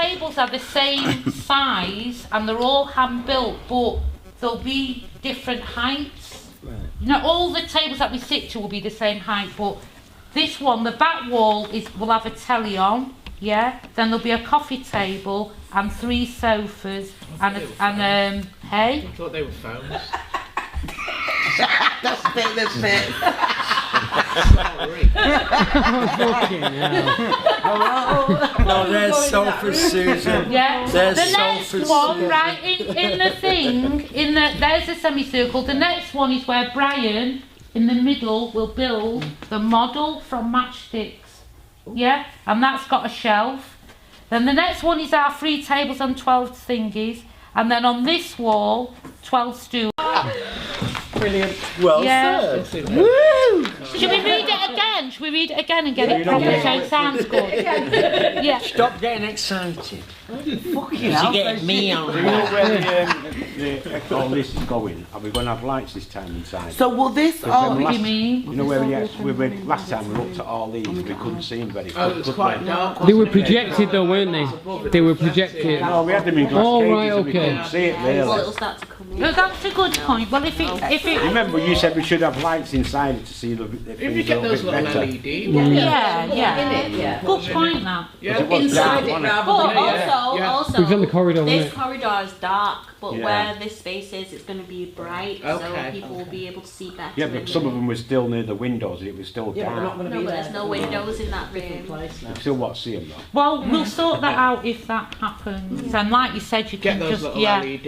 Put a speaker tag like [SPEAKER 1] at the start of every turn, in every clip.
[SPEAKER 1] tables are the same size and they're all hand built, but there'll be different heights. Right. You know, all the tables that we sit to will be the same height, but this one, the back wall will have a telly on, yeah. Then there'll be a coffee table and 3 sofas hey.
[SPEAKER 2] I thought they were phones.
[SPEAKER 3] That's the fit.
[SPEAKER 4] No, there's sofas, Susan.
[SPEAKER 1] Yeah.
[SPEAKER 4] There's
[SPEAKER 1] the next
[SPEAKER 4] sofas,
[SPEAKER 1] one,
[SPEAKER 4] Susan.
[SPEAKER 1] right in the thing, there's a semicircle. The next one is where Brian, in the middle, will build the model from matchsticks. Yeah, and that's got a shelf. Then the next one is our 3 tables and 12 thingies, and then on this wall, 12 stools.
[SPEAKER 3] Brilliant.
[SPEAKER 4] Well said.
[SPEAKER 1] Woo! Should we read it again? Should we read it again and get it properly so it sounds good? Yeah.
[SPEAKER 4] Stop getting excited.
[SPEAKER 3] Fucking
[SPEAKER 4] You're getting me on.
[SPEAKER 5] Do you know where all this is going? Are we going to have lights this time inside?
[SPEAKER 3] So will this all...
[SPEAKER 1] What do you mean?
[SPEAKER 5] You know where last time we looked at all these, we couldn't see them very good.
[SPEAKER 2] Oh, it was quite dark.
[SPEAKER 6] They were projected though, weren't they? They were projected.
[SPEAKER 5] No, we had them in glass cages and we couldn't see it really.
[SPEAKER 7] Well, it'll start to come in.
[SPEAKER 1] No, that's a good point. Well, if it
[SPEAKER 5] Remember, you said we should have lights inside it to see the
[SPEAKER 2] If you get those little LED.
[SPEAKER 1] yeah. Good point, that.
[SPEAKER 7] Inside it rather than... Also,
[SPEAKER 6] We've done the corridor,
[SPEAKER 7] this
[SPEAKER 6] isn't it?
[SPEAKER 7] corridor is dark, but where this space is, it's going to be bright, so
[SPEAKER 2] Okay.
[SPEAKER 7] people will be able to see better.
[SPEAKER 5] Yeah, but some of them were still near the windows and it was still dark.
[SPEAKER 7] No, but there's no windows in that room.
[SPEAKER 5] You still want to see them though.
[SPEAKER 1] Well, we'll sort that out if that happens. And like you said, you
[SPEAKER 2] Get
[SPEAKER 1] can
[SPEAKER 2] those
[SPEAKER 1] just
[SPEAKER 2] little LED.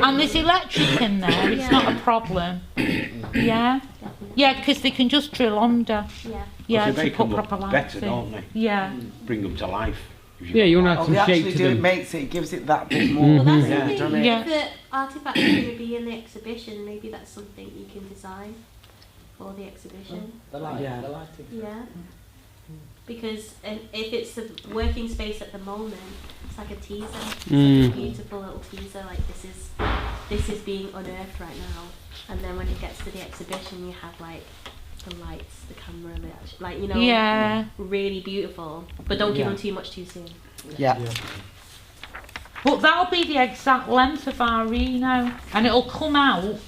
[SPEAKER 1] And there's electric in there. It's not a problem. Yeah. Yeah, because they can just drill under. Yeah,
[SPEAKER 5] They
[SPEAKER 1] to
[SPEAKER 5] make
[SPEAKER 1] put
[SPEAKER 5] them look
[SPEAKER 1] proper lights
[SPEAKER 5] better,
[SPEAKER 1] in.
[SPEAKER 5] don't they?
[SPEAKER 1] Yeah.
[SPEAKER 5] Bring them to life.
[SPEAKER 6] Yeah, you want to have some shape to
[SPEAKER 3] It
[SPEAKER 6] them.
[SPEAKER 3] makes it, gives it that bit more.
[SPEAKER 7] Well, that's the
[SPEAKER 3] Yeah.
[SPEAKER 7] thing.
[SPEAKER 1] Yeah.
[SPEAKER 7] If the artifacts are going to be in the exhibition, maybe that's something you can design for the exhibition.
[SPEAKER 3] The lighting.
[SPEAKER 7] Yeah. Because if it's a working space at the moment, it's like a teaser. It's like a beautiful little teaser. Like this is being unearthed right now. And then when it gets to the exhibition, you have like the lights, the camera, like you know, really beautiful. But don't give them too much too soon.
[SPEAKER 3] Yeah.
[SPEAKER 1] But that'll be the exact length of our Reno, and it'll come out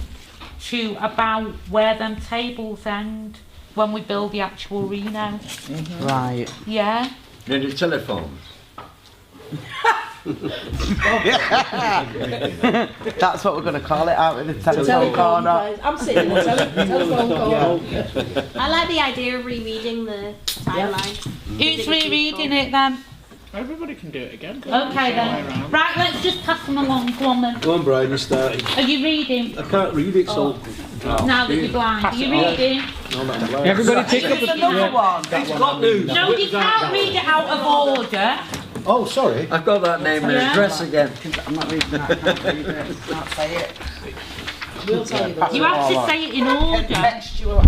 [SPEAKER 1] to about where them tables end when we build the actual Reno.
[SPEAKER 3] Right.
[SPEAKER 1] Yeah.
[SPEAKER 4] Then the telephones.
[SPEAKER 3] That's what we're going to call it, out in the telephone corner.
[SPEAKER 8] I'm sitting in the telephone corner.
[SPEAKER 7] I like the idea of rereading the timeline.
[SPEAKER 1] Who's rereading it then?
[SPEAKER 2] Everybody can do it again.
[SPEAKER 1] Okay then. Right, let's just pass them along. Go on then.
[SPEAKER 4] Go on, Brian, you started.
[SPEAKER 1] Are you reading?
[SPEAKER 4] I can't read it, so...
[SPEAKER 1] Now that you're blind. Are you reading?
[SPEAKER 4] No, not blind.
[SPEAKER 6] Everybody take up
[SPEAKER 3] It's another one.
[SPEAKER 4] It's got news.
[SPEAKER 1] No, you can't read it out of order.
[SPEAKER 4] Oh, sorry. I've got that name and address again.
[SPEAKER 3] I'm not reading that. I can't read it. Can't say it.
[SPEAKER 8] We'll tell you that.
[SPEAKER 1] You have to say it in order.
[SPEAKER 3] Contextualise.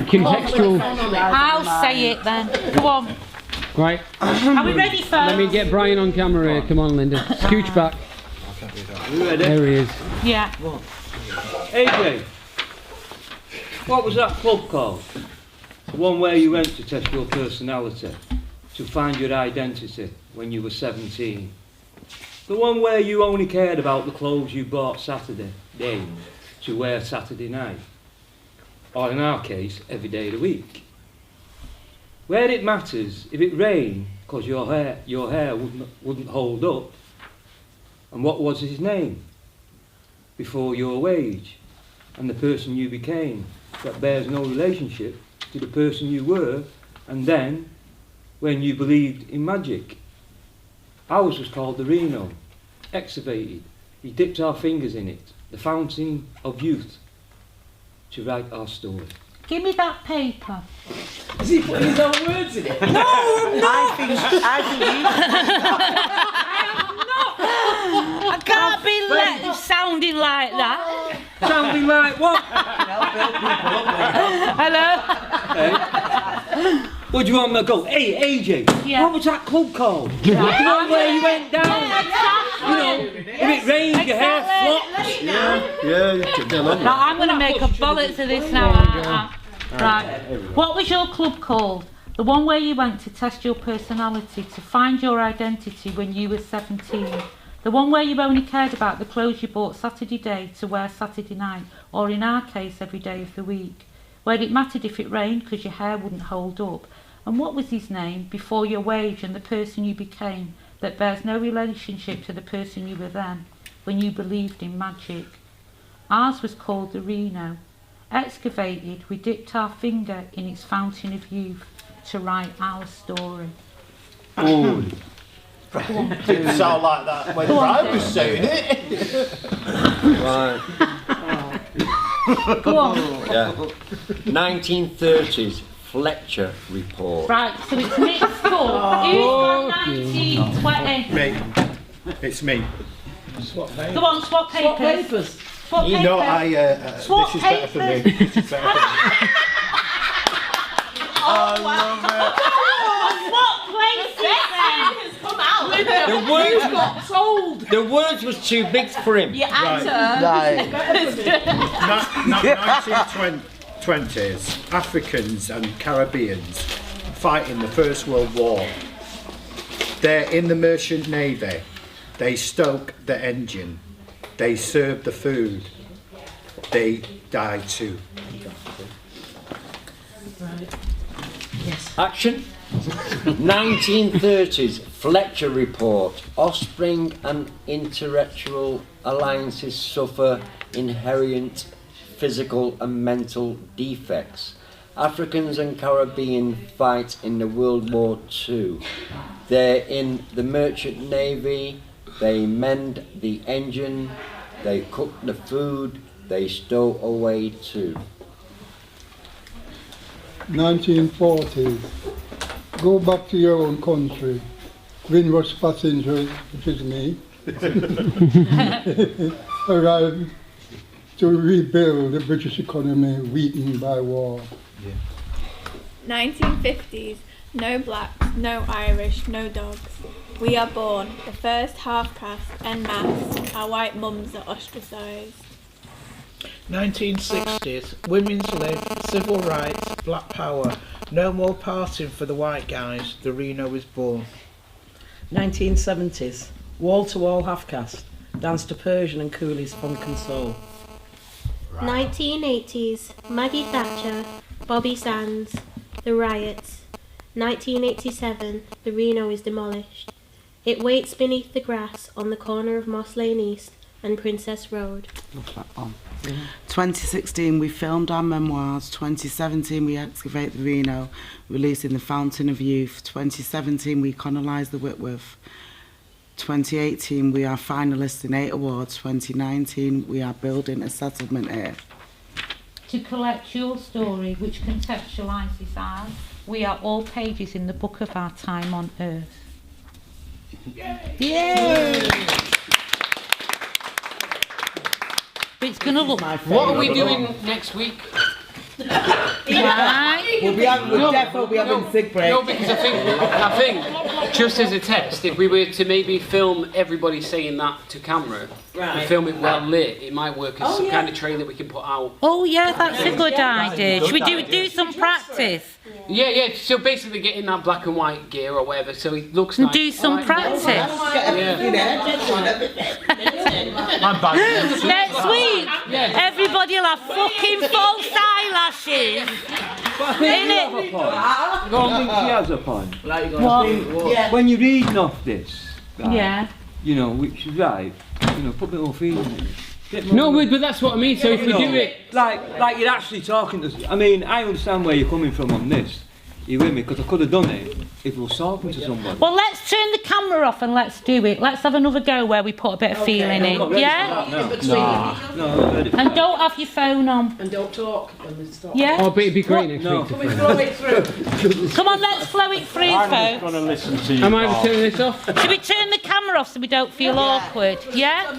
[SPEAKER 6] contextual.
[SPEAKER 1] I'll say it then. Go on.
[SPEAKER 6] Right.
[SPEAKER 1] Are we ready first?
[SPEAKER 6] Let me get Brian on camera here. Come on, Linda. Scooch back.
[SPEAKER 4] You ready?
[SPEAKER 6] There he is.
[SPEAKER 1] Yeah.
[SPEAKER 9] AJ, what was that club called? The one where you went to test your personality, to find your identity when you were 17. The one where you only cared about the clothes you bought Saturday day to wear Saturday night. Or in our case, every day of the week. Where it matters if it rained because your hair wouldn't hold up. And what was his name? Before your wage. And the person you became that bears no relationship to the person you were, and then when you believed in magic. Ours was called the Reno, excavated. We dipped our fingers in it, the fountain of youth, to write our story.
[SPEAKER 1] Give me that paper.
[SPEAKER 8] Is he putting his own words in it?
[SPEAKER 3] I think
[SPEAKER 1] I can't be sounding like that.
[SPEAKER 9] Sounding like what?
[SPEAKER 1] Hello?
[SPEAKER 9] Hey. What do you want me to go? Hey, AJ, what was that club called? The one where you went down. You know, if it rains, your hair flops.
[SPEAKER 4] Yeah, you can tell
[SPEAKER 1] I'm going to make a bollocks of this now, aren't I? Right. What was your club called? The one where you went to test your personality, to find your identity when you were 17. The one where you only cared about the clothes you bought Saturday day to wear Saturday night, or in our case every day of the week. Where it mattered if it rained because your hair wouldn't hold up. And what was his name before your wage and the person you became that bears no relationship to the person you were then, when you believed in magic? Ours was called the Reno. Excavated, we dipped our finger in its fountain of youth to write our story.
[SPEAKER 5] Oh,
[SPEAKER 3] Didn't sound like that when Brian was saying it.
[SPEAKER 4] Right.
[SPEAKER 1] Go on.
[SPEAKER 4] Yeah. 1930s Fletcher report.
[SPEAKER 1] Right, so it's mixed up. Who's got 1920?
[SPEAKER 10] Me. It's me.
[SPEAKER 2] Swap paper.
[SPEAKER 1] Go on, swap papers.
[SPEAKER 8] Swap papers.
[SPEAKER 1] Swap
[SPEAKER 10] You
[SPEAKER 1] papers.
[SPEAKER 10] know,
[SPEAKER 1] Swap
[SPEAKER 10] this is better for me.
[SPEAKER 1] papers.
[SPEAKER 10] This is better for me.
[SPEAKER 1] Swap places then.
[SPEAKER 7] Come out.
[SPEAKER 4] The words got sold. The words was too big for him.
[SPEAKER 7] Your actor.
[SPEAKER 3] Right.
[SPEAKER 10] 1920s, Africans and Caribbeans fighting the First World War. They're in the merchant navy. They stoke the engine. They serve the food. They die too.
[SPEAKER 4] Action. 1930s Fletcher report. Offspring and interracial alliances suffer inherent physical and mental defects. Africans and Caribbean fight in the World War II. They're in the merchant navy. They mend the engine. They cook the food. They stow away too.
[SPEAKER 11] 1940s. Go back to your own country. Windrush passengers, which is me, arrived to rebuild the British economy weakened by war.
[SPEAKER 12] 1950s. No blacks, no Irish, no dogs. We are born, the first half-caste, en masse. Our white mums are ostracised.
[SPEAKER 2] 1960s. Women's lib, civil rights, black power. No more parting for the white guys. The Reno is born.
[SPEAKER 8] 1970s. Wall-to-wall half-caste. Dance to Persian and coolies funk and soul.
[SPEAKER 7] 1980s. Maggie Thatcher, Bobby Sands, the riots. 1987. The Reno is demolished. It waits beneath the grass on the corner of Moss Lane East and Princess Road.
[SPEAKER 13] 2016 we filmed our memoirs. 2017 we excavate the Reno, releasing the Fountain of Youth. 2017 we colonise the Whitworth. 2018 we are finalists in 8 awards. 2019 we are building a settlement here.
[SPEAKER 1] To collect your story, which contextualises ours, we are all pages in the book of our time on earth. Yay! But it's going to look...
[SPEAKER 14] What are we doing next week?
[SPEAKER 1] Right?
[SPEAKER 3] We'll definitely be having sick break.
[SPEAKER 14] No, because I think, just as a test, if we were to maybe film everybody saying that to camera, and film it well lit, it might work as some kind of trailer we can put out.
[SPEAKER 1] Oh yeah, that's a good idea. Should we do some practice?
[SPEAKER 14] Yeah. So basically get in that black and white gear or whatever, so it looks nice.
[SPEAKER 1] Do some practice. Next week, everybody will have fucking false eyelashes.
[SPEAKER 9] But I think you have a point. I don't think she has a point.
[SPEAKER 1] What?
[SPEAKER 9] When you're reading off this, right,
[SPEAKER 1] Yeah.
[SPEAKER 9] you know, which is right, you know, put a bit more feeling in it.
[SPEAKER 6] No, but that's what I mean. So if we do it,
[SPEAKER 9] like you're actually talking to. I mean, I understand where you're coming from on this. You with me? Because I could have done it if we were talking to somebody.
[SPEAKER 1] Well, let's turn the camera off and let's do it. Let's have another go where we put a bit of feeling in. Yeah?
[SPEAKER 9] No.
[SPEAKER 1] And don't have your phone on.
[SPEAKER 8] And don't talk when we stop.
[SPEAKER 1] Yeah?
[SPEAKER 6] oh, but it'd be great next week.
[SPEAKER 8] Can we flow it through?
[SPEAKER 1] Come on, let's flow it through,
[SPEAKER 5] I'm just
[SPEAKER 1] folks.
[SPEAKER 5] going to listen to you.
[SPEAKER 6] Am I turning this off?
[SPEAKER 1] Should we turn the camera off so we don't feel awkward? Yeah?